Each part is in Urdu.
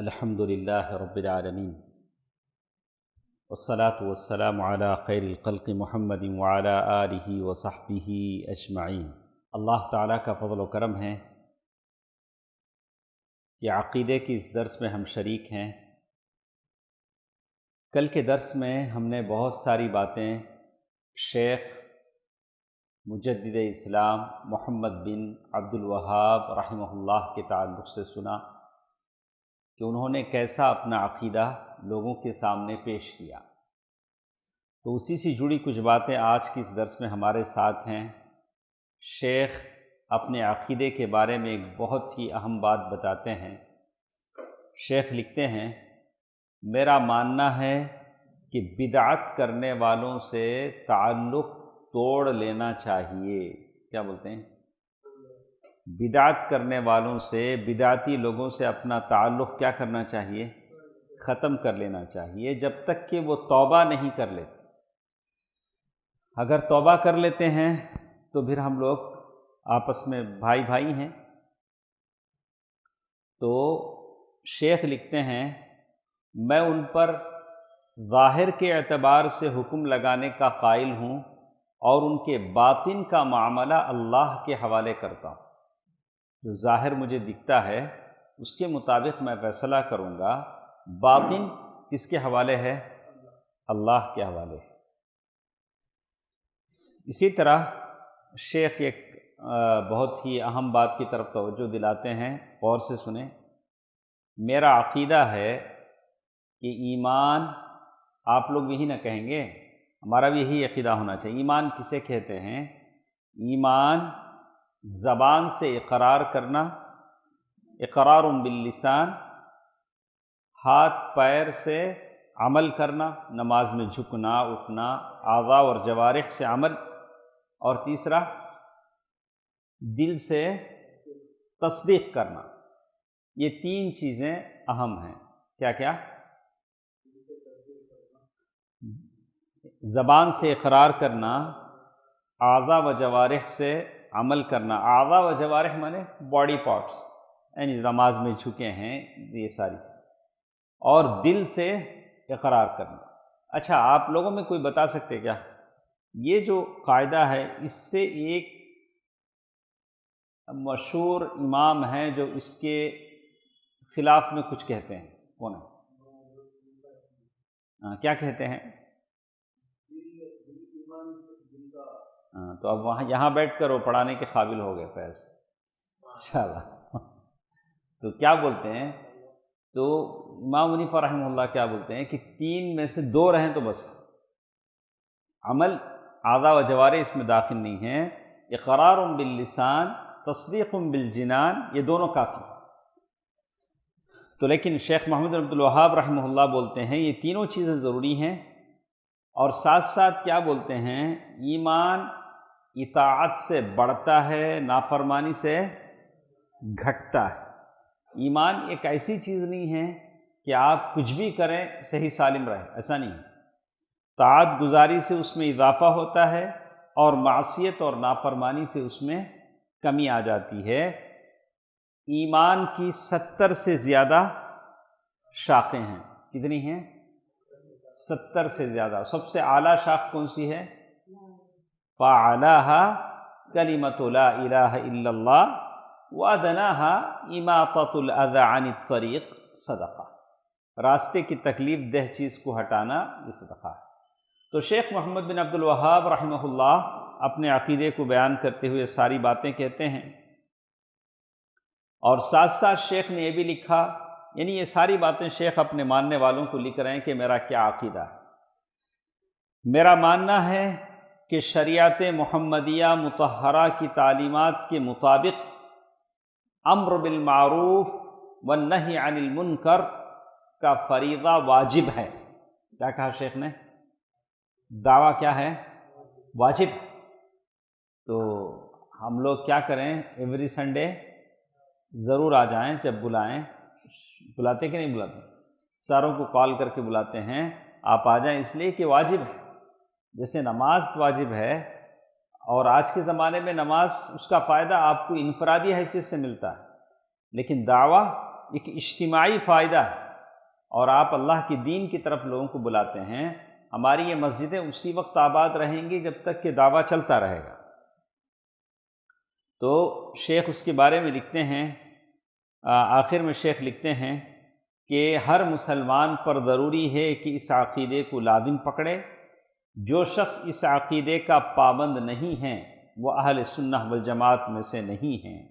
الحمد للہ رب العالمین والصلاة والسلام علی خیر الخلق محمد وعلی آلہ وصحبہ اجمعین۔ اللہ تعالیٰ کا فضل و کرم ہے کہ عقیدے کی اس درس میں ہم شریک ہیں۔ کل کے درس میں ہم نے بہت ساری باتیں شیخ مجدد اسلام محمد بن عبد الوہاب رحمہ اللہ کے تعلق سے سنا کہ انہوں نے کیسا اپنا عقیدہ لوگوں کے سامنے پیش کیا، تو اسی سے جڑی کچھ باتیں آج کی اس درس میں ہمارے ساتھ ہیں۔ شیخ اپنے عقیدے کے بارے میں ایک بہت ہی اہم بات بتاتے ہیں۔ شیخ لکھتے ہیں، میرا ماننا ہے کہ بدعت کرنے والوں سے تعلق توڑ لینا چاہیے۔ کیا بولتے ہیں؟ بدعت کرنے والوں سے، بدعتی لوگوں سے اپنا تعلق کیا کرنا چاہیے؟ ختم کر لینا چاہیے، جب تک کہ وہ توبہ نہیں کر لیتے۔ اگر توبہ کر لیتے ہیں تو پھر ہم لوگ آپس میں بھائی بھائی ہیں۔ تو شیخ لکھتے ہیں، میں ان پر ظاہر کے اعتبار سے حکم لگانے کا قائل ہوں اور ان کے باطن کا معاملہ اللہ کے حوالے کرتا ہوں۔ جو ظاہر مجھے دکھتا ہے اس کے مطابق میں فیصلہ کروں گا، باطن کس کے حوالے ہے؟ اللہ کے حوالے ہے۔ اسی طرح شیخ ایک بہت ہی اہم بات کی طرف توجہ دلاتے ہیں، غور سے سنیں۔ میرا عقیدہ ہے کہ ایمان، آپ لوگ یہی نہ کہیں گے، ہمارا بھی یہی عقیدہ ہونا چاہیے۔ ایمان کسے کہتے ہیں؟ ایمان زبان سے اقرار کرنا، اقرار باللسان، ہاتھ پیر سے عمل کرنا، نماز میں جھکنا اٹھنا، اعضاء اور جوارح سے عمل، اور تیسرا دل سے تصدیق کرنا۔ یہ تین چیزیں اہم ہیں۔ کیا کیا؟ زبان سے اقرار کرنا، اعضاء و جوارح سے عمل کرنا۔ اعضاء و جوارح مانے باڈی پارٹس، یعنی نماز میں جھکے ہیں، یہ ساری چیزیں، اور دل سے اقرار کرنا۔ اچھا، آپ لوگوں میں کوئی بتا سکتے کیا یہ جو قاعدہ ہے، اس سے ایک مشہور امام ہیں جو اس کے خلاف میں کچھ کہتے ہیں، کون ہے؟ کیا کہتے ہیں؟ تو اب وہاں یہاں بیٹھ کر وہ پڑھانے کے قابل ہو گئے فیض انشاءاللہ۔ تو کیا بولتے ہیں؟ تو امام حنیفہ رحمہ اللہ کیا بولتے ہیں کہ تین میں سے دو رہیں تو بس، عمل اعضاء و جوارح اس میں داخل نہیں ہیں، اقرار باللسان، تصدیق بالجنان، یہ دونوں کافی ہیں۔ تو لیکن شیخ محمد بن عبد الوہاب رحمہ اللہ بولتے ہیں یہ تینوں چیزیں ضروری ہیں، اور ساتھ ساتھ کیا بولتے ہیں؟ ایمان اطاعت سے بڑھتا ہے، نافرمانی سے گھٹتا ہے۔ ایمان ایک ایسی چیز نہیں ہے کہ آپ کچھ بھی کریں صحیح سالم رہے، ایسا نہیں ہے۔ طاعت گزاری سے اس میں اضافہ ہوتا ہے، اور معصیت اور نافرمانی سے اس میں کمی آ جاتی ہے۔ ایمان کی 70 سے زیادہ شاخیں ہیں۔ کتنی ہیں؟ 70 سے زیادہ۔ سب سے اعلیٰ شاخ کون سی ہے؟ فَأَعْلَاهَا كَلِمَةُ لَا إِلَٰهَ إِلَّا اللَّهُ وَأَدْنَاهَا إِمَاطَةُ الْأَذَى عَنِ الطَّرِيقِ صدقہ۔ راستے کی تکلیف دہ چیز کو ہٹانا یہ صدقہ ہے۔ تو شیخ محمد بن عبد الوہاب رحمہ اللہ اپنے عقیدے کو بیان کرتے ہوئے ساری باتیں کہتے ہیں، اور ساتھ ساتھ شیخ نے یہ بھی لکھا، یعنی یہ ساری باتیں شیخ اپنے ماننے والوں کو لکھ رہے ہیں کہ میرا کیا عقیدہ ہے۔ میرا ماننا ہے کہ شریعت محمدیہ مطہرہ کی تعلیمات کے مطابق امر بالمعروف والنہی عن المنکر کا فریضہ واجب ہے۔ کیا کہا شیخ نے؟ دعویٰ کیا ہے؟ واجب۔ تو ہم لوگ کیا کریں؟ ایوری سنڈے ضرور آ جائیں، جب بلائیں، بلاتے کہ نہیں بلاتے؟ ساروں کو کال کر کے بلاتے ہیں، آپ آ جائیں، اس لیے کہ واجب ہے۔ جیسے نماز واجب ہے، اور آج کے زمانے میں نماز، اس کا فائدہ آپ کو انفرادی حیثیت سے ملتا ہے، لیکن دعویٰ ایک اجتماعی فائدہ ہے، اور آپ اللہ کے دین کی طرف لوگوں کو بلاتے ہیں۔ ہماری یہ مسجدیں اسی وقت آباد رہیں گی جب تک کہ دعویٰ چلتا رہے گا۔ تو شیخ اس کے بارے میں لکھتے ہیں، آخر میں شیخ لکھتے ہیں کہ ہر مسلمان پر ضروری ہے کہ اس عقیدے کو لازم پکڑے۔ جو شخص اس عقیدے کا پابند نہیں ہے وہ اہل سنہ والجماعت میں سے نہیں ہیں۔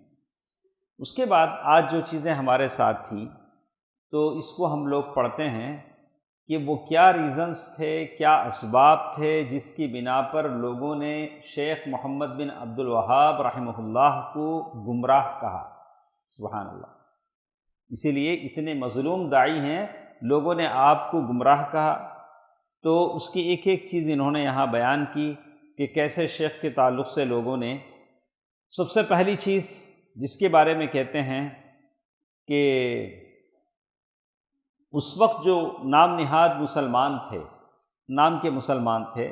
اس کے بعد آج جو چیزیں ہمارے ساتھ تھیں تو اس کو ہم لوگ پڑھتے ہیں کہ وہ کیا ریزنز تھے، کیا اسباب تھے جس کی بنا پر لوگوں نے شیخ محمد بن عبد الوہاب رحمہ اللہ کو گمراہ کہا۔ سبحان اللہ۔ اسی لیے اتنے مظلوم داعی ہیں، لوگوں نے آپ کو گمراہ کہا۔ تو اس کی ایک ایک چیز انہوں نے یہاں بیان کی کہ کیسے شیخ کے تعلق سے لوگوں نے، سب سے پہلی چیز جس کے بارے میں کہتے ہیں کہ اس وقت جو نام نہاد مسلمان تھے، نام کے مسلمان تھے،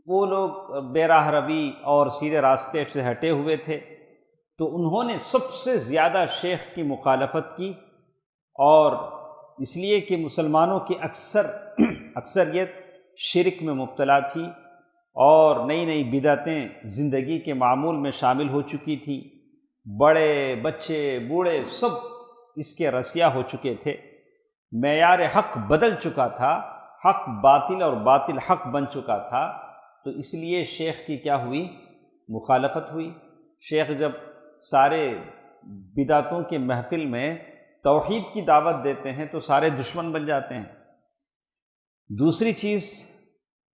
وہ لوگ بے راہ روی اور سیدھے راستے سے ہٹے ہوئے تھے، تو انہوں نے سب سے زیادہ شیخ کی مخالفت کی، اور اس لیے کہ مسلمانوں کی اکثریت شرک میں مبتلا تھی اور نئی نئی بدعتیں زندگی کے معمول میں شامل ہو چکی تھی، بڑے بچے بوڑھے سب اس کے رسیہ ہو چکے تھے، معیار حق بدل چکا تھا، حق باطل اور باطل حق بن چکا تھا۔ تو اس لیے شیخ کی کیا ہوئی؟ مخالفت ہوئی۔ شیخ جب سارے بدعتوں کے محفل میں توحید کی دعوت دیتے ہیں تو سارے دشمن بن جاتے ہیں۔ دوسری چیز،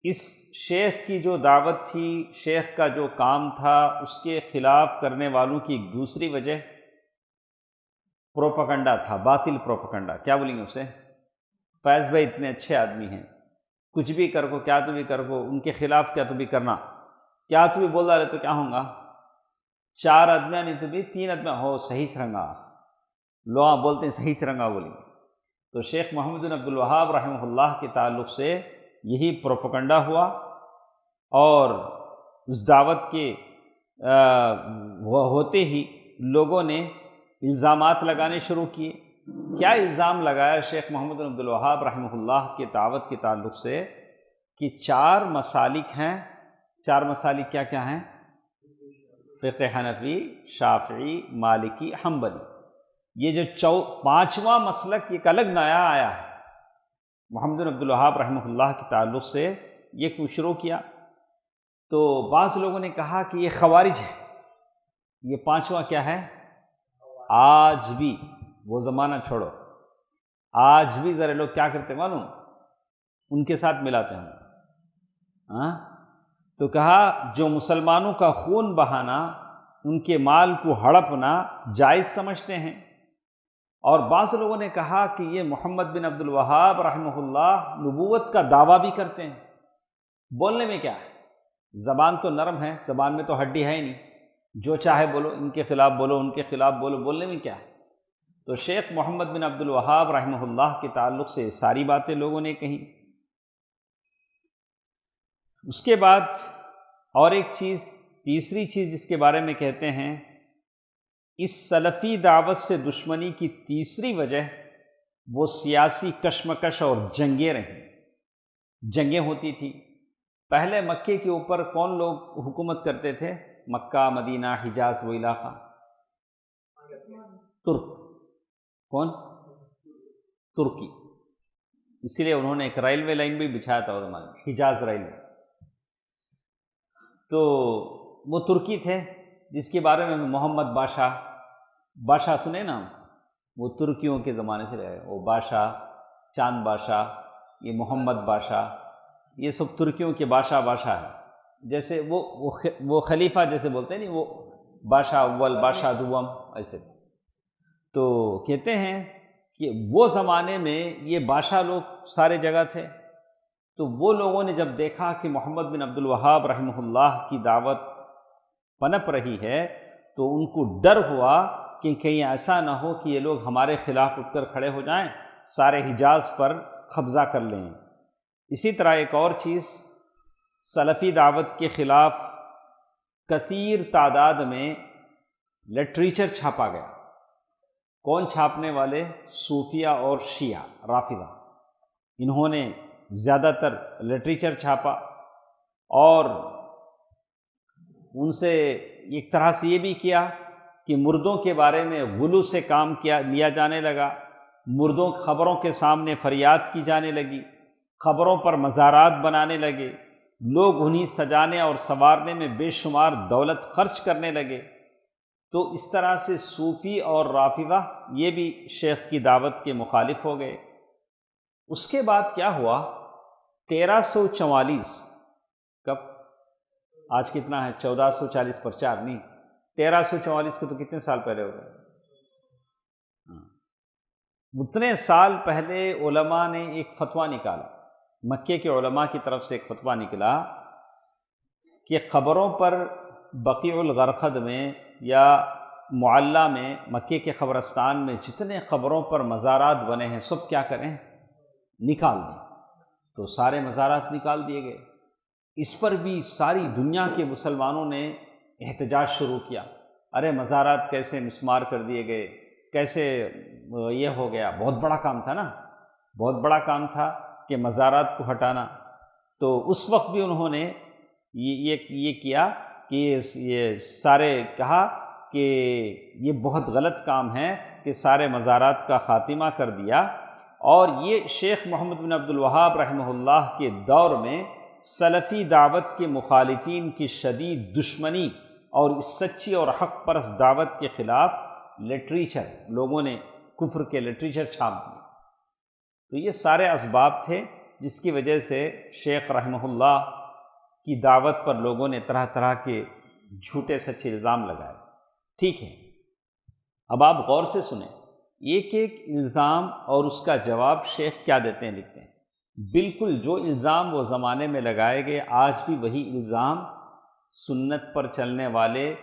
اس شیخ کی جو دعوت تھی، شیخ کا جو کام تھا، اس کے خلاف کرنے والوں کی ایک دوسری وجہ پروپیگنڈا تھا، باطل پروپیگنڈا۔ کیا بولیں گے اسے؟ فیض بھائی اتنے اچھے آدمی ہیں، کچھ بھی کر کو، کیا تو بھی کر کو، ان کے خلاف کیا تو بھی کرنا، کیا تو بھی بول رہا ہے تو کیا ہوں گا، 4 آدمی نہیں تو بھی 3 آدمی ہو، صحیح سرنگا لوگ بولتے ہیں، صحیح سرنگا بولیں گے۔ تو شیخ محمد بن عبد الوہاب رحمہ اللہ کے تعلق سے یہی پروپیگنڈا ہوا، اور اس دعوت کے ہوتے ہی لوگوں نے الزامات لگانے شروع کیے۔ کیا الزام لگایا شیخ محمد بن عبد الوہاب رحمہ اللہ کے دعوت کے تعلق سے؟ کہ 4 مسالک ہیں۔ 4 مسالک کیا کیا ہیں؟ فقہ حنفی، شافعی، مالکی، حنبلی۔ یہ جو 5واں مسلک ایک الگ نیا آیا ہے محمد بن عبد الوہاب رحمہ اللہ کے تعلق سے، یہ کیوں شروع کیا؟ تو بعض لوگوں نے کہا کہ یہ خوارج ہے۔ یہ 5واں کیا ہے؟ آج بھی، وہ زمانہ چھوڑو، آج بھی ذرا لوگ کیا کرتے معلوم؟ ان کے ساتھ ملاتے ہیں۔ تو کہا جو مسلمانوں کا خون بہانا، ان کے مال کو ہڑپنا جائز سمجھتے ہیں۔ اور بعض لوگوں نے کہا کہ یہ محمد بن عبد الوہاب رحمہ اللہ نبوت کا دعویٰ بھی کرتے ہیں۔ بولنے میں کیا ہے؟ زبان تو نرم ہے، زبان میں تو ہڈی ہے ہی نہیں، جو چاہے بولو، ان کے خلاف بولو، ان کے خلاف بولو، بولنے میں کیا ہے؟ تو شیخ محمد بن عبد الوہاب رحمہ اللہ کے تعلق سے ساری باتیں لوگوں نے کہیں۔ اس کے بعد اور ایک چیز، تیسری چیز جس کے بارے میں کہتے ہیں، اس سلفی دعوت سے دشمنی کی تیسری وجہ وہ سیاسی کشمکش اور جنگیں رہیں۔ جنگیں ہوتی تھی۔ پہلے مکے کے اوپر کون لوگ حکومت کرتے تھے؟ مکہ، مدینہ، حجاز، وہ علاقہ ترک۔ کون؟ ترکی۔ اسی لیے انہوں نے ایک ریلوے لائن بھی بچھایا تھا اس زمانے میں، حجاز ریلوے۔ تو وہ ترکی تھے، جس کے بارے میں محمد بادشاہ سنے نا، وہ ترکیوں کے زمانے سے رہے، وہ بادشاہ، چاند بادشاہ، یہ محمد بادشاہ، یہ سب ترکیوں کے بادشاہ ہیں۔ جیسے وہ خلیفہ جیسے بولتے ہیں نہیں، وہ بادشاہ اول، بادشاہ دوم، ایسے تھے۔ تو کہتے ہیں کہ وہ زمانے میں یہ بادشاہ لوگ سارے جگہ تھے۔ تو وہ لوگوں نے جب دیکھا کہ محمد بن عبد الوہاب رحمہ اللہ کی دعوت پنپ رہی ہے، تو ان کو ڈر ہوا کہ کہیں ایسا نہ ہو کہ یہ لوگ ہمارے خلاف اٹھ کر کھڑے ہو جائیں، سارے حجاز پر قبضہ کر لیں۔ اسی طرح ایک اور چیز، سلفی دعوت کے خلاف کثیر تعداد میں لٹریچر چھاپا گیا، کون چھاپنے والے؟ صوفیہ اور شیعہ رافضہ، انہوں نے زیادہ تر لٹریچر چھاپا، اور ان سے ایک طرح سے یہ بھی کیا کہ مردوں کے بارے میں غلو سے کام لیا جانے لگا، مردوں خبروں کے سامنے فریاد کی جانے لگی، خبروں پر مزارات بنانے لگے، لوگ انہیں سجانے اور سنوارنے میں بے شمار دولت خرچ کرنے لگے۔ تو اس طرح سے صوفی اور رافضہ یہ بھی شیخ کی دعوت کے مخالف ہو گئے۔ اس کے بعد کیا ہوا؟ 1344، کب؟ آج کتنا ہے؟ 1440 پر 4 نہیں، 1344 کے تو کتنے سال پہلے ہو گئے؟ اتنے سال پہلے علماء نے ایک فتویٰ نکالا، مکے کے علماء کی طرف سے ایک فتویٰ نکلا کہ خبروں پر بقیع الغرقد میں یا معلیٰ میں، مکے کے قبرستان میں جتنے قبروں پر مزارات بنے ہیں سب کیا کریں؟ نکال دیں۔ تو سارے مزارات نکال دیے گئے۔ اس پر بھی ساری دنیا کے مسلمانوں نے احتجاج شروع کیا، ارے مزارات کیسے مسمار کر دیے گئے، کیسے یہ ہو گیا؟ بہت بڑا کام تھا نا، بہت بڑا کام تھا کہ مزارات کو ہٹانا۔ تو اس وقت بھی انہوں نے یہ کیا کہ یہ سارے کہا کہ یہ بہت غلط کام ہے کہ سارے مزارات کا خاتمہ کر دیا۔ اور یہ شیخ محمد بن عبد الوہاب رحمہ اللہ کے دور میں سلفی دعوت کے مخالفین کی شدید دشمنی اور اس سچی اور حق پرست دعوت کے خلاف لٹریچر، لوگوں نے کفر کے لٹریچر چھاپ دیے۔ تو یہ سارے اسباب تھے جس کی وجہ سے شیخ رحمہ اللہ کی دعوت پر لوگوں نے طرح طرح کے جھوٹے سچے الزام لگائے۔ ٹھیک ہے، اب آپ غور سے سنیں، ایک ایک الزام اور اس کا جواب شیخ کیا دیتے ہیں، لکھتے ہیں بالکل جو الزام وہ زمانے میں لگائے گئے آج بھی وہی الزام سنت پر چلنے والے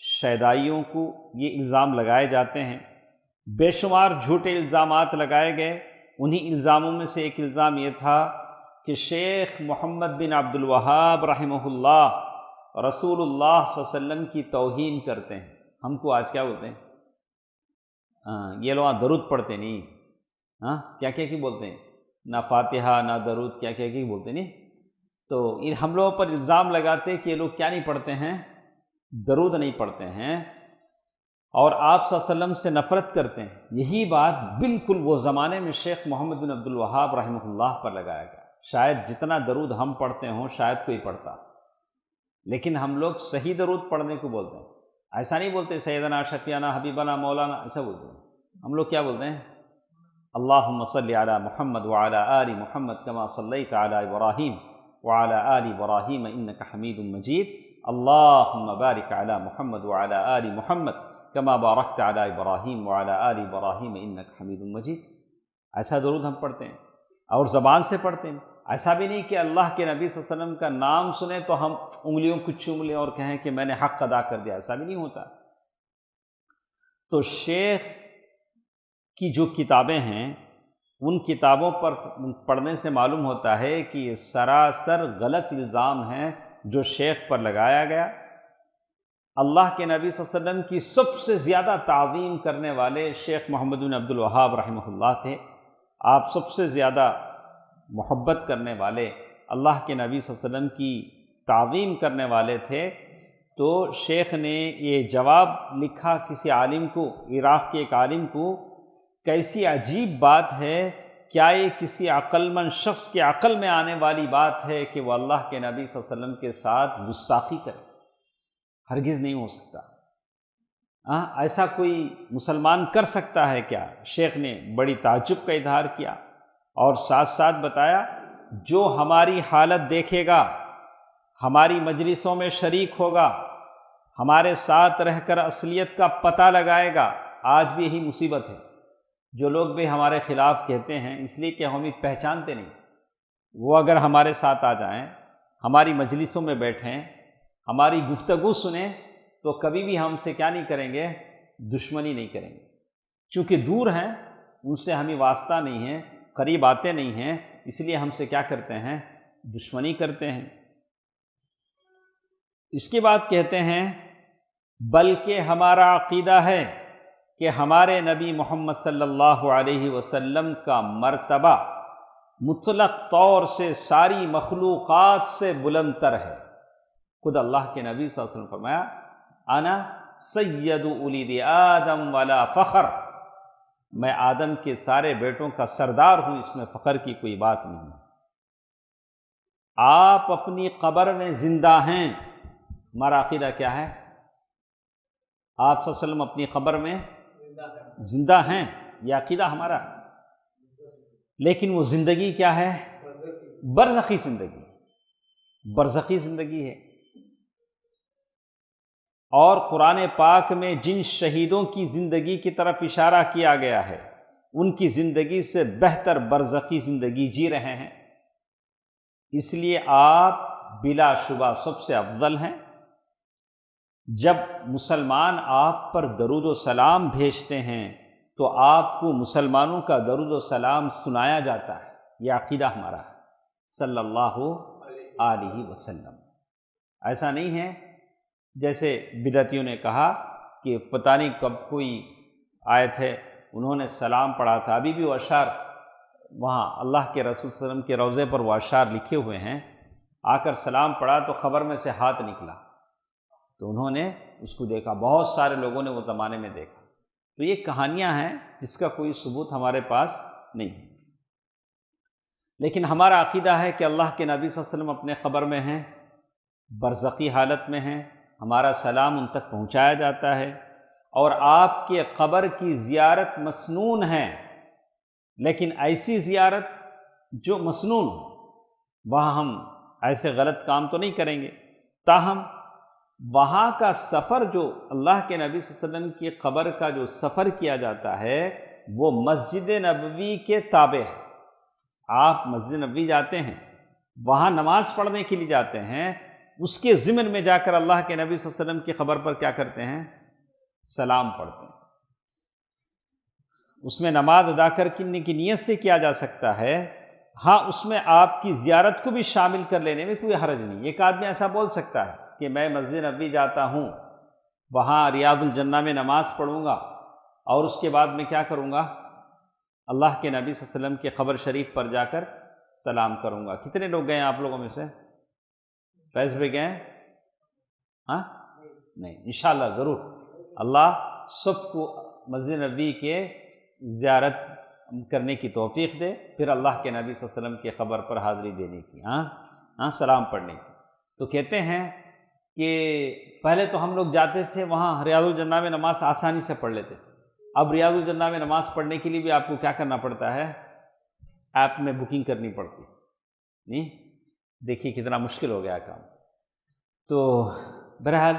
شیدائیوں کو یہ الزام لگائے جاتے ہیں۔ بے شمار جھوٹے الزامات لگائے گئے۔ انہی الزاموں میں سے ایک الزام یہ تھا کہ شیخ محمد بن عبد الوہاب رحمہ اللہ رسول اللہ صلی اللہ علیہ وسلم کی توہین کرتے ہیں۔ ہم کو آج کیا بولتے ہیں؟ یہ لوگ درود پڑھتے نہیں، کیا کی بولتے ہیں؟ نہ فاتحہ نہ درود، کیا کی بولتے نہیں۔ تو ہم لوگوں پر الزام لگاتے کہ یہ لوگ کیا نہیں پڑھتے ہیں؟ درود نہیں پڑھتے ہیں، اور آپ صلی اللہ علیہ وسلم سے نفرت کرتے ہیں۔ یہی بات بالکل وہ زمانے میں شیخ محمد بن عبد الوہاب رحمہ اللہ پر لگایا گیا۔ شاید جتنا درود ہم پڑھتے ہوں شاید کوئی پڑھتا، لیکن ہم لوگ صحیح درود پڑھنے کو بولتے ہیں، ایسا نہیں بولتے سیدنا شفیعنا حبیبنا مولانا، ایسا بولتے ہیں۔ ہم لوگ کیا بولتے ہیں؟ اللہم صلی علی محمد وعلی آل محمد کما صلیت علی ابراہیم وعلی آل ابراہیم انک حمید مجید، اللہم بارک علی محمد وعلی آل محمد کما بارکت علی ابراہیم وعلی آل ابراہیم انک حمید مجید۔ ایسا درود ہم پڑھتے ہیں اور زبان سے پڑھتے ہیں۔ ایسا بھی نہیں کہ اللہ کے نبی صلی اللہ علیہ وسلم کا نام سنیں تو ہم انگلیوں کو چوم لیں اور کہیں کہ میں نے حق ادا کر دیا، ایسا بھی نہیں ہوتا۔ تو شیخ کی جو کتابیں ہیں ان کتابوں پر پڑھنے سے معلوم ہوتا ہے کہ یہ سراسر غلط الزام ہیں جو شیخ پر لگایا گیا۔ اللہ کے نبی صلی اللہ علیہ وسلم کی سب سے زیادہ تعظیم کرنے والے شیخ محمد بن عبد الوہاب رحمہ اللہ تھے۔ آپ سب سے زیادہ محبت کرنے والے، اللہ کے نبی صلی اللہ علیہ وسلم کی تعظیم کرنے والے تھے۔ تو شیخ نے یہ جواب لکھا کسی عالم کو، عراق کے ایک عالم کو، کیسی عجیب بات ہے، کیا یہ کسی عقل مند شخص کے عقل میں آنے والی بات ہے کہ وہ اللہ کے نبی صلی اللہ علیہ وسلم کے ساتھ گستاخی کرے؟ ہرگز نہیں ہو سکتا۔ ایسا کوئی مسلمان کر سکتا ہے کیا؟ شیخ نے بڑی تعجب کا اظہار کیا اور ساتھ ساتھ بتایا جو ہماری حالت دیکھے گا، ہماری مجلسوں میں شریک ہوگا، ہمارے ساتھ رہ کر اصلیت کا پتہ لگائے گا۔ آج بھی یہی مصیبت ہے، جو لوگ بھی ہمارے خلاف کہتے ہیں اس لیے کہ ہمیں پہچانتے نہیں، وہ اگر ہمارے ساتھ آ جائیں، ہماری مجلسوں میں بیٹھیں، ہماری گفتگو سنیں، تو کبھی بھی ہم سے کیا نہیں کریں گے؟ دشمنی نہیں کریں گے۔ چونکہ دور ہیں، ان سے ہمیں واسطہ نہیں ہے، قریب آتے نہیں ہیں، اس لیے ہم سے کیا کرتے ہیں؟ دشمنی کرتے ہیں۔ اس کے بعد کہتے ہیں بلکہ ہمارا عقیدہ ہے کہ ہمارے نبی محمد صلی اللہ علیہ وسلم کا مرتبہ مطلق طور سے ساری مخلوقات سے بلند تر ہے۔ خود اللہ کے نبی صلی اللہ علیہ وسلم فرمایا انا سید اولید آدم ولا فخر، میں آدم کے سارے بیٹوں کا سردار ہوں، اس میں فخر کی کوئی بات نہیں۔ آپ اپنی قبر میں زندہ ہیں، ہمارا عقیدہ کیا ہے؟ آپ صلی اللہ علیہ وسلم اپنی قبر میں زندہ ہیں، یہ عقیدہ ہمارا ہے۔ لیکن وہ زندگی کیا ہے؟ برزخی زندگی، برزخی زندگی ہے۔ اور قرآن پاک میں جن شہیدوں کی زندگی کی طرف اشارہ کیا گیا ہے، ان کی زندگی سے بہتر برزخی زندگی جی رہے ہیں۔ اس لیے آپ بلا شبہ سب سے افضل ہیں۔ جب مسلمان آپ پر درود و سلام بھیجتے ہیں تو آپ کو مسلمانوں کا درود و سلام سنایا جاتا ہے، یہ عقیدہ ہمارا ہے صلی اللہ علیہ وسلم۔ ایسا نہیں ہے جیسے بدعتیوں نے کہا کہ پتہ نہیں کب کوئی آیت ہے انہوں نے سلام پڑھا تھا، ابھی بھی وہ اشعار وہاں اللہ کے رسول صلی اللہ علیہ وسلم کے روضے پر وہ اشعار لکھے ہوئے ہیں، آ کر سلام پڑھا تو خبر میں سے ہاتھ نکلا، تو انہوں نے اس کو دیکھا، بہت سارے لوگوں نے وہ زمانے میں دیکھا۔ تو یہ کہانیاں ہیں جس کا کوئی ثبوت ہمارے پاس نہیں ہے، لیکن ہمارا عقیدہ ہے کہ اللہ کے نبی صلی اللہ علیہ وسلم اپنے قبر میں ہیں، برزخی حالت میں ہیں، ہمارا سلام ان تک پہنچایا جاتا ہے، اور آپ کے قبر کی زیارت مسنون ہے، لیکن ایسی زیارت جو مسنون وہاں ہم ایسے غلط کام تو نہیں کریں گے، تاہم وہاں کا سفر جو اللہ کے نبی صلی اللہ علیہ وسلم کی قبر کا جو سفر کیا جاتا ہے وہ مسجد نبوی کے تابع ہے۔ آپ مسجد نبوی جاتے ہیں، وہاں نماز پڑھنے کے لیے جاتے ہیں، اس کے ضمن میں جا کر اللہ کے نبی صلی اللہ علیہ وسلم کی قبر پر کیا کرتے ہیں؟ سلام پڑھتے ہیں۔ اس میں نماز ادا کرنے کی نیت سے کیا جا سکتا ہے، ہاں اس میں آپ کی زیارت کو بھی شامل کر لینے میں کوئی حرج نہیں۔ ایک آدمی ایسا بول سکتا ہے کہ میں مسجد نبوی جاتا ہوں، وہاں ریاض الجنہ میں نماز پڑھوں گا اور اس کے بعد میں کیا کروں گا؟ اللہ کے نبی صلی اللہ علیہ وسلم کے قبر شریف پر جا کر سلام کروں گا۔ کتنے لوگ گئے ہیں آپ لوگوں میں سے؟ فیض بھی گئے؟ ہاں نہیں، انشاءاللہ ضرور اللہ سب کو مسجد نبوی کے زیارت کرنے کی توفیق دے، پھر اللہ کے نبی صلی اللہ علیہ وسلم کے قبر پر حاضری دینے کی، سلام پڑھنے کی۔ تو کہتے ہیں کہ پہلے تو ہم لوگ جاتے تھے وہاں ریاض الجنہ میں نماز آسانی سے پڑھ لیتے تھے، اب ریاض الجنہ میں نماز پڑھنے کے لیے بھی آپ کو کیا کرنا پڑتا ہے؟ ایپ میں بکنگ کرنی پڑتی ہے۔ نہیں دیکھیے کتنا مشکل ہو گیا کام۔ تو بہرحال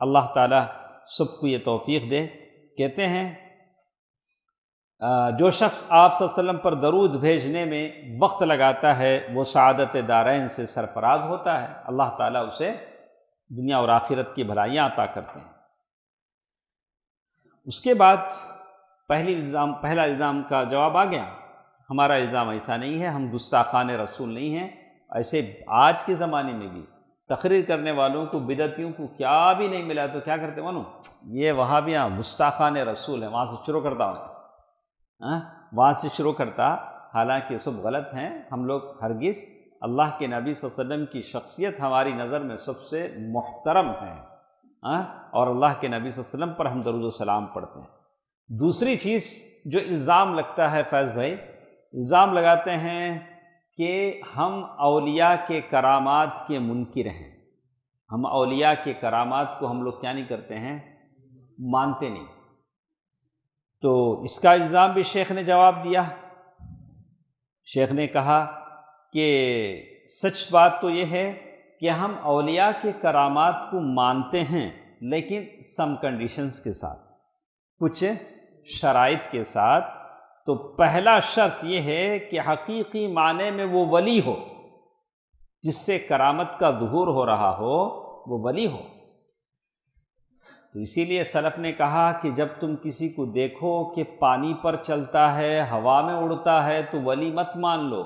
اللہ تعالیٰ سب کو یہ توفیق دے۔ کہتے ہیں جو شخص آپ صلی اللہ علیہ وسلم پر درود بھیجنے میں وقت لگاتا ہے وہ سعادت دارین سے سرفراز ہوتا ہے، اللہ تعالیٰ اسے دنیا اور آخرت کی بھلائیاں عطا کرتے ہیں۔ اس کے بعد پہلا الزام کا جواب آ گیا۔ ہمارا الزام ایسا نہیں ہے، ہم گستاخان رسول نہیں ہیں۔ ایسے آج کے زمانے میں بھی تقریر کرنے والوں کو، بدعتیوں کو کیا بھی نہیں ملا تو کیا کرتے مانو یہ وہابیاں گستاخان رسول ہیں، وہاں سے شروع کرتا ہوں، وہاں سے شروع کرتا، حالانکہ سب غلط ہیں۔ ہم لوگ ہرگز اللہ کے نبی صلی اللہ علیہ وسلم کی شخصیت ہماری نظر میں سب سے محترم ہے، اور اللہ کے نبی صلی اللہ علیہ وسلم پر ہم درود و سلام پڑھتے ہیں۔ دوسری چیز جو الزام لگتا ہے فیض بھائی، الزام لگاتے ہیں کہ ہم اولیاء کے کرامات کے منکر ہیں، ہم اولیاء کے کرامات کو ہم لوگ کیا نہیں کرتے ہیں؟ مانتے نہیں۔ تو اس کا الزام بھی شیخ نے جواب دیا۔ شیخ نے کہا کہ سچ بات تو یہ ہے کہ ہم اولیاء کے کرامات کو مانتے ہیں، لیکن سم کنڈیشنز کے ساتھ، کچھ شرائط کے ساتھ۔ تو پہلا شرط یہ ہے کہ حقیقی معنی میں وہ ولی ہو، جس سے کرامت کا ظہور ہو رہا ہو وہ ولی ہو۔ تو اسی لیے سلف نے کہا کہ جب تم کسی کو دیکھو کہ پانی پر چلتا ہے، ہوا میں اڑتا ہے، تو ولی مت مان لو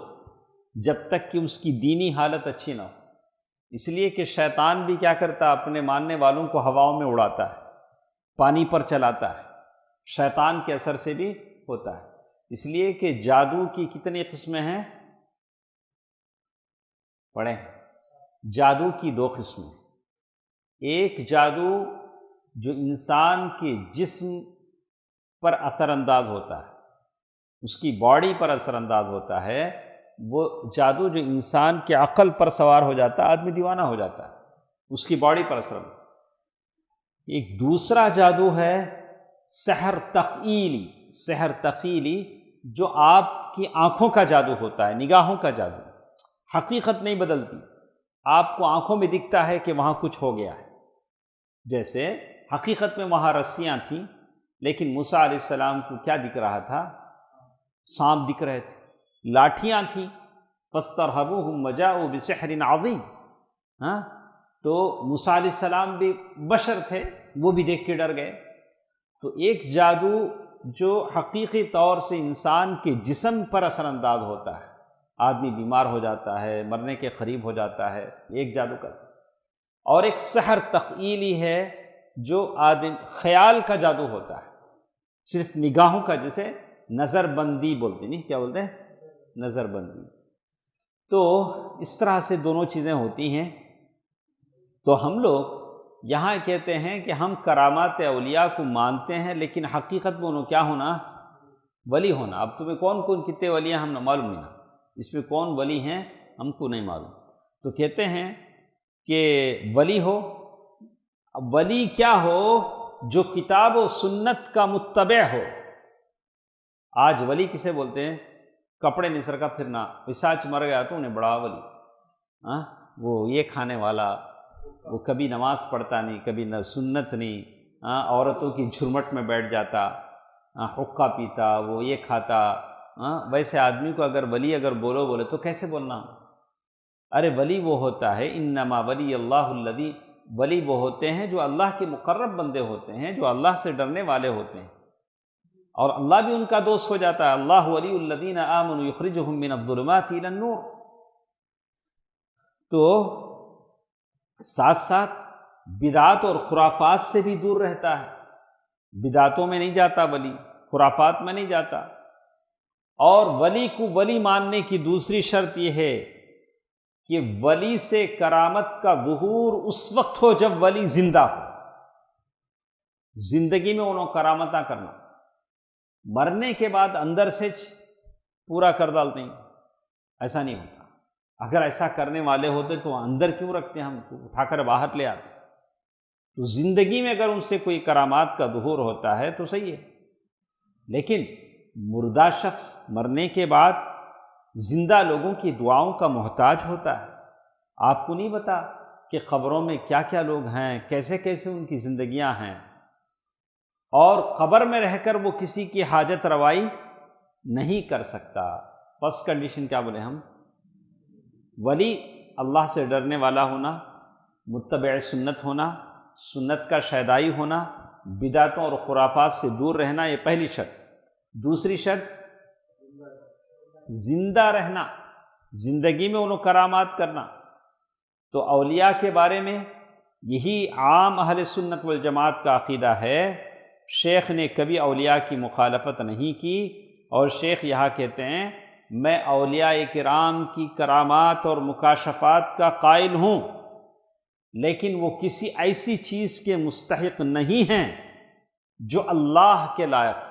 جب تک کہ اس کی دینی حالت اچھی نہ ہو۔ اس لیے کہ شیطان بھی کیا کرتا ہے؟ اپنے ماننے والوں کو ہواؤں میں اڑاتا ہے، پانی پر چلاتا ہے، شیطان کے اثر سے بھی ہوتا ہے، اس لیے کہ جادو کی کتنی قسمیں ہیں؟ پڑھیں، جادو کی 2 قسمیں، ایک جادو جو انسان کے جسم پر اثر انداز ہوتا ہے، اس کی باڈی پر اثر انداز ہوتا ہے، وہ جادو جو انسان کے عقل پر سوار ہو جاتا ہے، آدمی دیوانہ ہو جاتا ہے، اس کی باڈی پر اثر انداز۔ ایک دوسرا جادو ہے سحر تخیلی، سحر تخیلی جو آپ کی آنکھوں کا جادو ہوتا ہے، نگاہوں کا جادو، حقیقت نہیں بدلتی، آپ کو آنکھوں میں دکھتا ہے کہ وہاں کچھ ہو گیا ہے، جیسے حقیقت میں وہاں رسیاں تھیں لیکن موسیٰ علیہ السلام کو کیا دکھ رہا تھا؟ سانپ دکھ رہے تھے، لاٹھیاں تھیں، فاسترہبوہم وجاؤوا بسحر عظیم، تو موسیٰ علیہ السلام بھی بشر تھے، وہ بھی دیکھ کے ڈر گئے۔ تو ایک جادو جو حقیقی طور سے انسان کے جسم پر اثر انداز ہوتا ہے، آدمی بیمار ہو جاتا ہے، مرنے کے قریب ہو جاتا ہے، ایک جادو کا اثر، اور ایک سحر تخیلی ہے جو آدم خیال کا جادو ہوتا ہے، صرف نگاہوں کا، جسے نظر بندی بولتے، نہیں کیا بولتے ہیں؟ نظر بندی۔ تو اس طرح سے دونوں چیزیں ہوتی ہیں۔ تو ہم لوگ یہاں کہتے ہیں کہ ہم کرامات اولیاء کو مانتے ہیں، لیکن حقیقت میں انہوں کیا ہونا؟ ولی ہونا۔ اب تمہیں کون کون کتنے ولی ہیں ہم نہ معلوم نہیں، اس میں کون ولی ہیں ہم کو نہیں معلوم۔ تو کہتے ہیں کہ ولی ہو، ولی کیا ہو؟ جو کتاب و سنت کا متبع ہو۔ آج ولی کسے بولتے ہیں؟ کپڑے نثر کا پھرنا، پساچ مر گیا تو انہیں بڑا ولی، وہ یہ کھانے والا، وہ کبھی نماز پڑھتا نہیں، کبھی نہ سنت نہیں، عورتوں کی جھرمٹ میں بیٹھ جاتا، حقہ پیتا، وہ یہ کھاتا۔ ویسے آدمی کو اگر ولی اگر بولے تو کیسے بولنا؟ ارے ولی وہ ہوتا ہے، انما ولی اللہ الذی، ولی وہ ہوتے ہیں جو اللہ کے مقرب بندے ہوتے ہیں، جو اللہ سے ڈرنے والے ہوتے ہیں، اور اللہ بھی ان کا دوست ہو جاتا ہے۔ اللہ ولی الذین آمنوا یخرجہم من الظلمات الی النور۔ تو ساتھ ساتھ بدعات اور خرافات سے بھی دور رہتا ہے، بدعاتوں میں نہیں جاتا ولی، خرافات میں نہیں جاتا۔ اور ولی کو ولی ماننے کی دوسری شرط یہ ہے کہ ولی سے کرامت کا ظہور اس وقت ہو جب ولی زندہ ہو، زندگی میں انہوں کرامتاں کرنا، مرنے کے بعد اندر سے پورا کر ڈالتے ہیں، ایسا نہیں ہوتا۔ اگر ایسا کرنے والے ہوتے تو اندر کیوں رکھتے ہیں؟ ہم کو اٹھا کر باہر لے آتے۔ تو زندگی میں اگر ان سے کوئی کرامات کا ظہور ہوتا ہے تو صحیح ہے، لیکن مردہ شخص مرنے کے بعد زندہ لوگوں کی دعاؤں کا محتاج ہوتا ہے۔ آپ کو نہیں پتا کہ قبروں میں کیا کیا لوگ ہیں، کیسے کیسے ان کی زندگیاں ہیں، اور قبر میں رہ کر وہ کسی کی حاجت روائی نہیں کر سکتا۔ فرسٹ کنڈیشن کیا بولے ہم؟ ولی اللہ سے ڈرنے والا ہونا، متبع سنت ہونا، سنت کا شیدائی ہونا، بدعتوں اور خرافات سے دور رہنا، یہ پہلی شرط۔ دوسری شرط زندہ رہنا، زندگی میں انہوں کرامات کرنا۔ تو اولیاء کے بارے میں یہی عام اہل سنت والجماعت کا عقیدہ ہے۔ شیخ نے کبھی اولیاء کی مخالفت نہیں کی، اور شیخ یہاں کہتے ہیں میں اولیاء کرام کی کرامات اور مکاشفات کا قائل ہوں، لیکن وہ کسی ایسی چیز کے مستحق نہیں ہیں جو اللہ کے لائق۔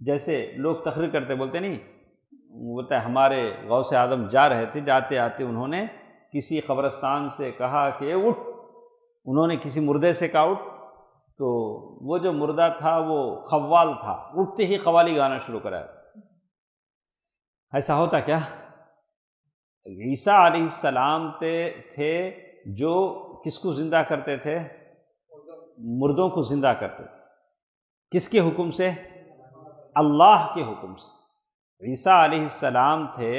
جیسے لوگ تقریر کرتے بولتے نہیں، بولتا ہے ہمارے غوث اعظم جا رہے تھے، جاتے آتے انہوں نے کسی قبرستان سے کہا کہ اٹھ، انہوں نے کسی مردے سے کہا اٹھ، تو وہ جو مردہ تھا وہ قوال تھا، اٹھتے ہی قوالی گانا شروع کرایا۔ ایسا ہوتا کیا؟ عیسیٰ علیہ السلام تھے جو کس کو زندہ کرتے تھے؟ مردوں کو زندہ کرتے تھے۔ کس کے حکم سے؟ اللہ کے حکم سے۔ عیسیٰ علیہ السلام تھے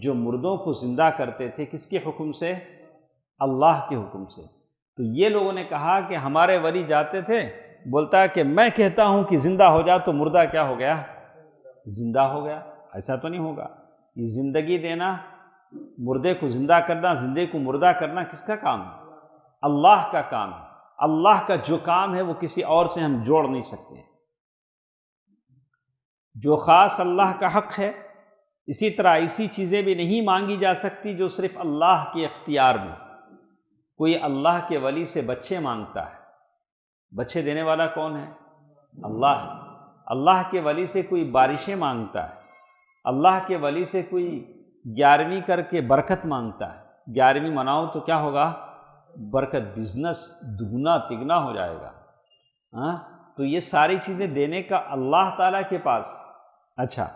جو مردوں کو زندہ کرتے تھے، کس کے حکم سے؟ اللہ کے حکم سے۔ تو یہ لوگوں نے کہا کہ ہمارے ولی جاتے تھے، بولتا ہے کہ میں کہتا ہوں کہ زندہ ہو جا، تو مردہ کیا ہو گیا؟ زندہ ہو گیا۔ ایسا تو نہیں ہوگا۔ یہ زندگی دینا، مردے کو زندہ کرنا، زندے کو مردہ کرنا کس کا کام ہے؟ اللہ کا کام ہے۔ اللہ کا جو کام ہے وہ کسی اور سے ہم جوڑ نہیں سکتے ہیں۔ جو خاص اللہ کا حق ہے، اسی طرح ایسی چیزیں بھی نہیں مانگی جا سکتی جو صرف اللہ کے اختیار میں۔ کوئی اللہ کے ولی سے بچے مانگتا ہے، بچے دینے والا کون ہے؟ اللہ ہے۔ اللہ کے ولی سے کوئی بارشیں مانگتا ہے، اللہ کے ولی سے کوئی 11ویں کر کے برکت مانگتا ہے، 11ویں مناؤ تو کیا ہوگا؟ برکت، بزنس دگنا تگنا ہو جائے گا۔ ہاں، تو یہ ساری چیزیں دینے کا اللہ تعالیٰ کے پاس ہے۔ اچھا،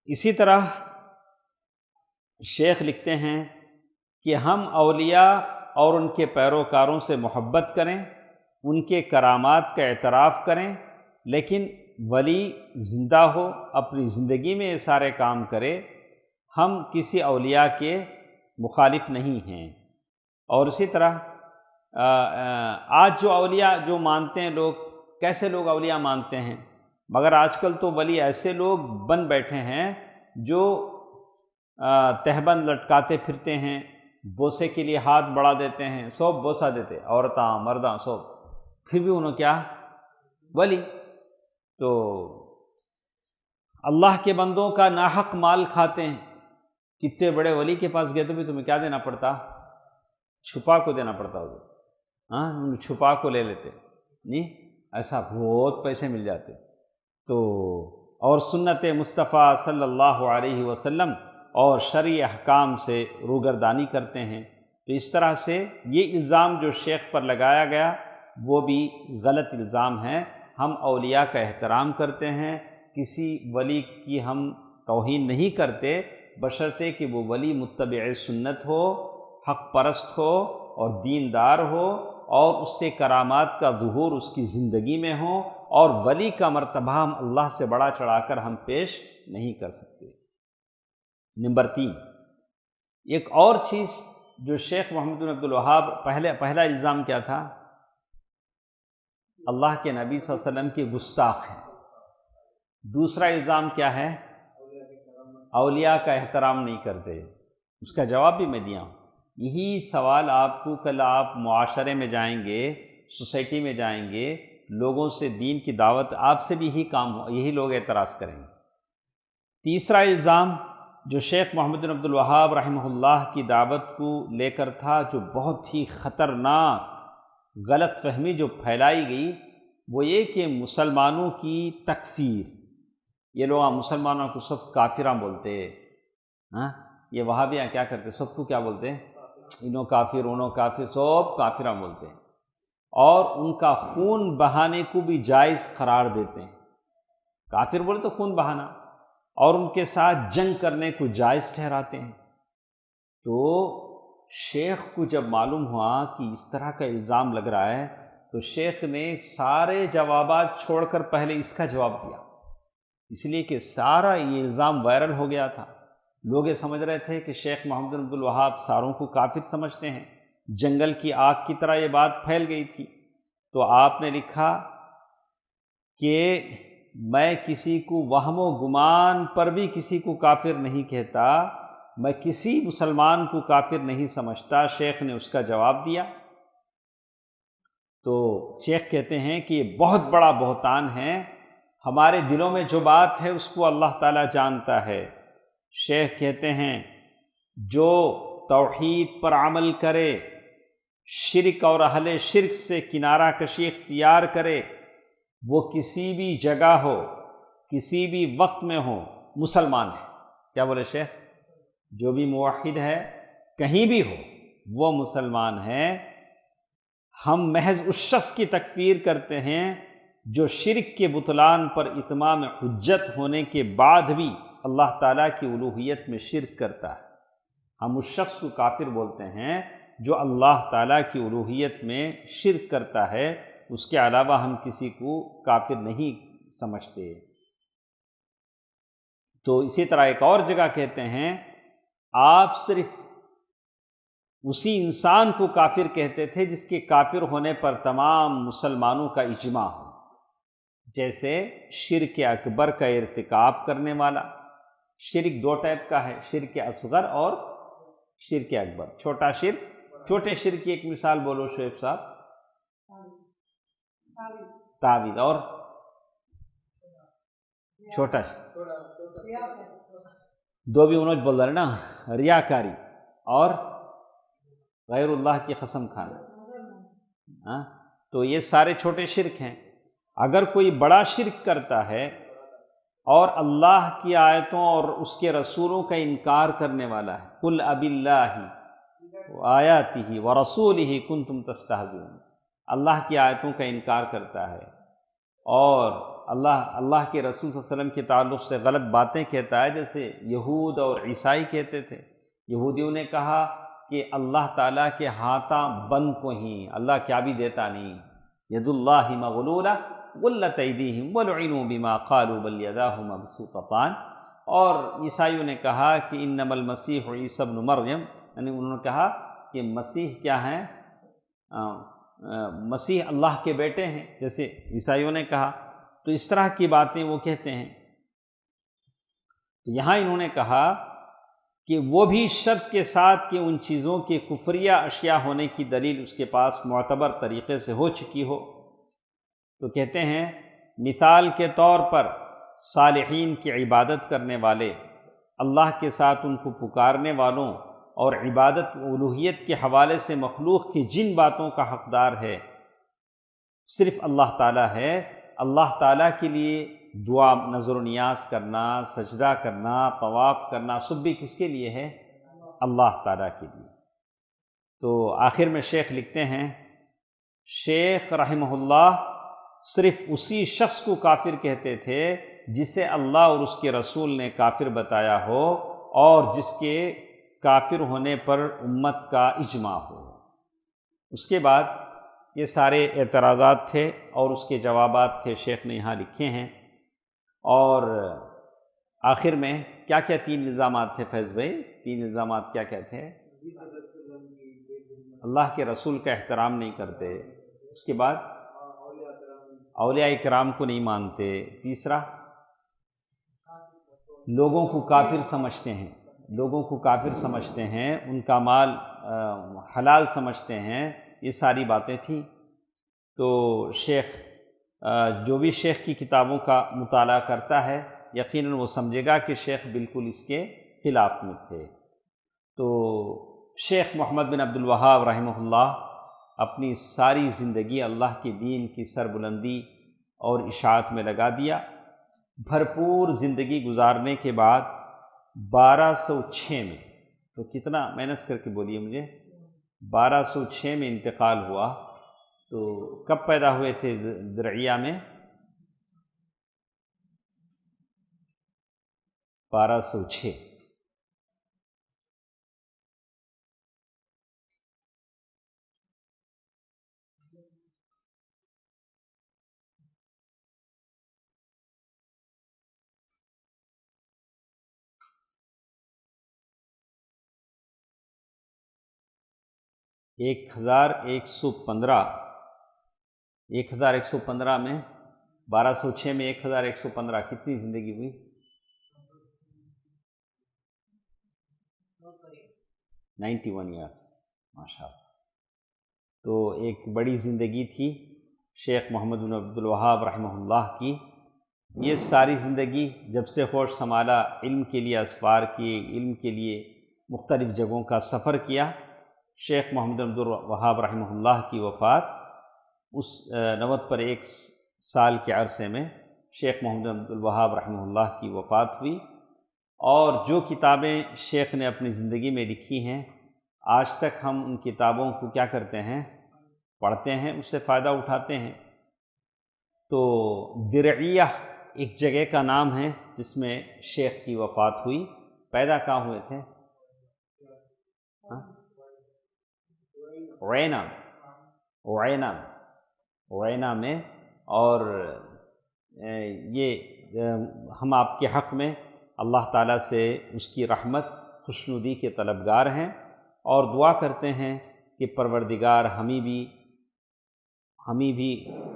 اسی طرح شیخ لکھتے ہیں کہ ہم اولیاء اور ان کے پیروکاروں سے محبت کریں، ان کے کرامات کا اعتراف کریں، لیکن ولی زندہ ہو، اپنی زندگی میں یہ سارے کام کرے، ہم کسی اولیاء کے مخالف نہیں ہیں۔ اور اسی طرح آج جو اولیاء جو مانتے ہیں لوگ، کیسے لوگ اولیاء مانتے ہیں؟ مگر آج کل تو ولی ایسے لوگ بن بیٹھے ہیں جو تہبند لٹکاتے پھرتے ہیں، بوسے کے لیے ہاتھ بڑھا دیتے ہیں، سب بوسہ دیتے، عورتاں مرداں سب، پھر بھی انہوں کیا؟ ولی۔ تو اللہ کے بندوں کا ناحق مال کھاتے ہیں۔ کتنے بڑے ولی کے پاس گئے تو بھی تمہیں کیا دینا پڑتا؟ چھپا کو دینا پڑتا ہوگا۔ ہاں، چھپا کو لے لیتے، نہیں ایسا بہت پیسے مل جاتے۔ تو اور سنت مصطفیٰ صلی اللہ علیہ وسلم اور شرعی احکام سے روگردانی کرتے ہیں۔ تو اس طرح سے یہ الزام جو شیخ پر لگایا گیا وہ بھی غلط الزام ہے۔ ہم اولیاء کا احترام کرتے ہیں، کسی ولی کی ہم توہین نہیں کرتے، بشرطے کہ وہ ولی متبع سنت ہو، حق پرست ہو اور دیندار ہو، اور اس سے کرامات کا ظہور اس کی زندگی میں ہو، اور ولی کا مرتبہ ہم اللہ سے بڑا چڑھا کر ہم پیش نہیں کر سکتے۔ نمبر 3، ایک اور چیز جو شیخ محمد بن عبد الوہاب پہلا الزام کیا تھا؟ اللہ کے نبی صلی اللہ علیہ وسلم کی گستاخ ہے۔ دوسرا الزام کیا ہے؟ اولیاء کا احترام نہیں کرتے۔ اس کا جواب بھی میں دیا ہوں۔ یہی سوال آپ کو کل آپ معاشرے میں جائیں گے، سوسائٹی میں جائیں گے، لوگوں سے دین کی دعوت، آپ سے بھی یہی کام ہو، یہی لوگ اعتراض کریں گے۔ تیسرا الزام جو شیخ محمد بن عبد الوہاب رحمہ اللہ کی دعوت کو لے کر تھا، جو بہت ہی خطرناک غلط فہمی جو پھیلائی گئی، وہ یہ کہ مسلمانوں کی تکفیر۔ یہ لوگ مسلمانوں کو سب کافراں بولتے ہیں۔ ہاں، یہ وہابیاں کیا کرتے؟ سب کو کیا بولتے ہیں؟ انہوں کافر، انہوں کافر، سب کافراں بولتے ہیں، اور ان کا خون بہانے کو بھی جائز قرار دیتے ہیں۔ کافر بولے تو خون بہانا، اور ان کے ساتھ جنگ کرنے کو جائز ٹھہراتے ہیں۔ تو شیخ کو جب معلوم ہوا کہ اس طرح کا الزام لگ رہا ہے، تو شیخ نے سارے جوابات چھوڑ کر پہلے اس کا جواب دیا، اس لیے کہ سارا یہ الزام وائرل ہو گیا تھا۔ لوگ یہ سمجھ رہے تھے کہ شیخ محمد بن عبد الوہاب ساروں کو کافر سمجھتے ہیں، جنگل کی آگ کی طرح یہ بات پھیل گئی تھی۔ تو آپ نے لکھا کہ میں کسی کو وہم و گمان پر بھی کسی کو کافر نہیں کہتا، میں کسی مسلمان کو کافر نہیں سمجھتا۔ شیخ نے اس کا جواب دیا۔ تو شیخ کہتے ہیں کہ یہ بہت بڑا بہتان ہے، ہمارے دلوں میں جو بات ہے اس کو اللہ تعالیٰ جانتا ہے۔ شیخ کہتے ہیں جو توحید پر عمل کرے، شرک اور اہل شرک سے کنارہ کشی اختیار کرے، وہ کسی بھی جگہ ہو، کسی بھی وقت میں ہو، مسلمان ہے۔ کیا بولے شیخ؟ جو بھی موحد ہے کہیں بھی ہو وہ مسلمان ہے۔ ہم محض اس شخص کی تکفیر کرتے ہیں جو شرک کے بطلان پر اتمام حجت ہونے کے بعد بھی اللہ تعالیٰ کی الوہیت میں شرک کرتا ہے۔ ہم اس شخص کو کافر بولتے ہیں جو اللہ تعالیٰ کی الوہیت میں شرک کرتا ہے، اس کے علاوہ ہم کسی کو کافر نہیں سمجھتے۔ تو اسی طرح ایک اور جگہ کہتے ہیں آپ صرف اسی انسان کو کافر کہتے تھے جس کے کافر ہونے پر تمام مسلمانوں کا اجماع ہو، جیسے شرک اکبر کا ارتکاب کرنے والا۔ شرک دو ٹائپ کا ہے، شرک اصغر اور شرک اکبر۔ چھوٹا شرک، چھوٹے شرک کی ایک مثال بولو شعیب صاحب۔ تعویذ اور چھوٹا دو بھی انہوں بول رہے نا، ریاکاری اور غیر اللہ کی قسم کھانا، تو یہ سارے چھوٹے شرک ہیں۔ اگر کوئی بڑا شرک کرتا ہے اور اللہ کی آیتوں اور اس کے رسولوں کا انکار کرنے والا ہے، قل اب اللہ وآیاتہ ورسولہ کنتم تستہزئون، اللہ کی آیتوں کا انکار کرتا ہے اور اللہ کے رسول صلی اللہ علیہ وسلم کے تعلق سے غلط باتیں کہتا ہے، جیسے یہود اور عیسائی کہتے تھے۔ یہودیوں نے کہا کہ اللہ تعالیٰ کے ہاتھاں بند کو ہی اللہ کیا بھی دیتا نہیں، ید اللہ مغلولہ غلت ایدیہم ولعنوا بما قالوا بل یداہ مبسوطتان، اور عیسائیوں نے کہا کہ انما المسیح عیسی ابن مریم، یعنی انہوں نے کہا کہ مسیح کیا ہیں، مسیح اللہ کے بیٹے ہیں، جیسے عیسائیوں نے کہا۔ تو اس طرح کی باتیں وہ کہتے ہیں۔ تو یہاں انہوں نے کہا کہ وہ بھی شرط کے ساتھ کہ ان چیزوں کے کفریہ اشیاء ہونے کی دلیل اس کے پاس معتبر طریقے سے ہو چکی ہو۔ تو کہتے ہیں مثال کے طور پر صالحین کی عبادت کرنے والے، اللہ کے ساتھ ان کو پکارنے والوں اور عبادت و الوہیت کے حوالے سے مخلوق کی جن باتوں کا حقدار ہے صرف اللہ تعالیٰ ہے۔ اللہ تعالیٰ کے لیے دعا، نظر و نیاز کرنا، سجدہ کرنا، طواف کرنا، سب بھی کس کے لیے ہے؟ اللہ تعالیٰ کے لیے۔ تو آخر میں شیخ لکھتے ہیں، شیخ رحمہ اللہ صرف اسی شخص کو کافر کہتے تھے جسے اللہ اور اس کے رسول نے کافر بتایا ہو اور جس کے کافر ہونے پر امت کا اجماع ہو۔ اس کے بعد یہ سارے اعتراضات تھے اور اس کے جوابات تھے، شیخ نے یہاں لکھے ہیں۔ اور آخر میں کیا کیا تین الزامات تھے فیض بھائی؟ تین الزامات کیا کیا تھے؟ اللہ کے رسول کا احترام نہیں کرتے، اس کے بعد اولیاء کرام کو نہیں مانتے، تیسرا لوگوں کو کافر سمجھتے ہیں، لوگوں کو کافر سمجھتے ہیں، ان کا مال حلال سمجھتے ہیں، یہ ساری باتیں تھیں۔ تو شیخ جو بھی شیخ کی کتابوں کا مطالعہ کرتا ہے یقیناً وہ سمجھے گا کہ شیخ بالکل اس کے خلاف میں تھے۔ تو شیخ محمد بن عبد الوہاب رحمہ اللہ اپنی ساری زندگی اللہ کے دین کی سربلندی اور اشاعت میں لگا دیا۔ بھرپور زندگی گزارنے کے بعد 1206 میں، تو کتنا محنت کر کے بولیے مجھے، 1206 میں انتقال ہوا۔ تو کب پیدا ہوئے تھے درعیہ میں؟ 1206۔ ایک ہزار ایک سو پندرہ میں 1206 میں 1115 کتنی زندگی ہوئی؟ 91 ایئرس، ماشاء اللہ۔ تو ایک بڑی زندگی تھی شیخ محمد بن عبد الوہاب رحمہ اللہ کی۔ یہ ساری زندگی جب سے ہوش سنبھالا علم کے لیے اسفار کیے، علم کے لیے مختلف جگہوں کا سفر کیا۔ شیخ محمد بن عبد الوہاب رحمہ اللہ کی وفات اس 90 پر 1 سال کے عرصے میں شیخ محمد بن عبد الوہاب رحمہ اللہ کی وفات ہوئی۔ اور جو کتابیں شیخ نے اپنی زندگی میں لکھی ہیں آج تک ہم ان کتابوں کو کیا کرتے ہیں؟ پڑھتے ہیں، اس سے فائدہ اٹھاتے ہیں۔ تو درعیہ ایک جگہ کا نام ہے جس میں شیخ کی وفات ہوئی۔ پیدا کہاں ہوئے تھے؟ عینہ میں۔ اور یہ ہم آپ کے حق میں اللہ تعالیٰ سے اس کی رحمت خوشنودی کے طلبگار ہیں اور دعا کرتے ہیں کہ پروردگار ہمیں بھی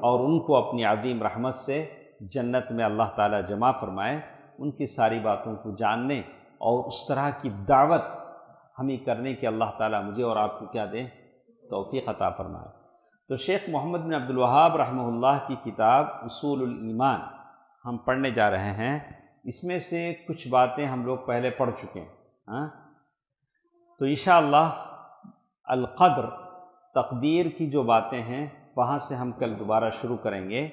اور ان کو اپنی عظیم رحمت سے جنت میں اللہ تعالیٰ جمع فرمائے، ان کی ساری باتوں کو جاننے اور اس طرح کی دعوت ہمیں کرنے کہ اللہ تعالیٰ مجھے اور آپ کو کیا دے؟ توفیق عطا فرمائے۔ تو شیخ محمد بن عبد الوہاب رحمہ اللہ کی کتاب اصول الایمان ہم پڑھنے جا رہے ہیں۔ اس میں سے کچھ باتیں ہم لوگ پہلے پڑھ چکے ہیں، تو انشاءاللہ القدر، تقدیر کی جو باتیں ہیں وہاں سے ہم کل دوبارہ شروع کریں گے۔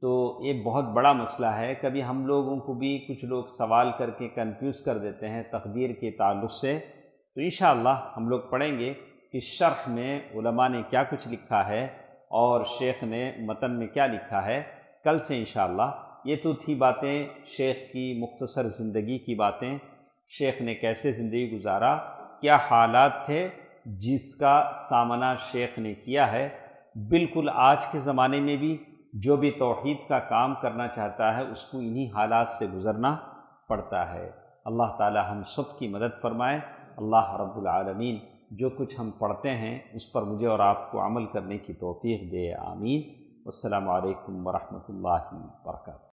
تو یہ بہت بڑا مسئلہ ہے، کبھی ہم لوگوں کو بھی کچھ لوگ سوال کر کے کنفیوز کر دیتے ہیں تقدیر کے تعلق سے۔ تو انشاءاللہ ہم لوگ پڑھیں گے کہ شرح میں علماء نے کیا کچھ لکھا ہے اور شیخ نے متن میں کیا لکھا ہے کل سے انشاءاللہ۔ یہ تو تھی باتیں شیخ کی، مختصر زندگی کی باتیں، شیخ نے کیسے زندگی گزارا، کیا حالات تھے جس کا سامنا شیخ نے کیا ہے۔ بالکل آج کے زمانے میں بھی جو بھی توحید کا کام کرنا چاہتا ہے اس کو انہی حالات سے گزرنا پڑتا ہے۔ اللہ تعالی ہم سب کی مدد فرمائے۔ اللہ رب العالمین جو کچھ ہم پڑھتے ہیں اس پر مجھے اور آپ کو عمل کرنے کی توفیق دے، آمین۔ والسلام علیکم ورحمۃ اللہ وبرکاتہ۔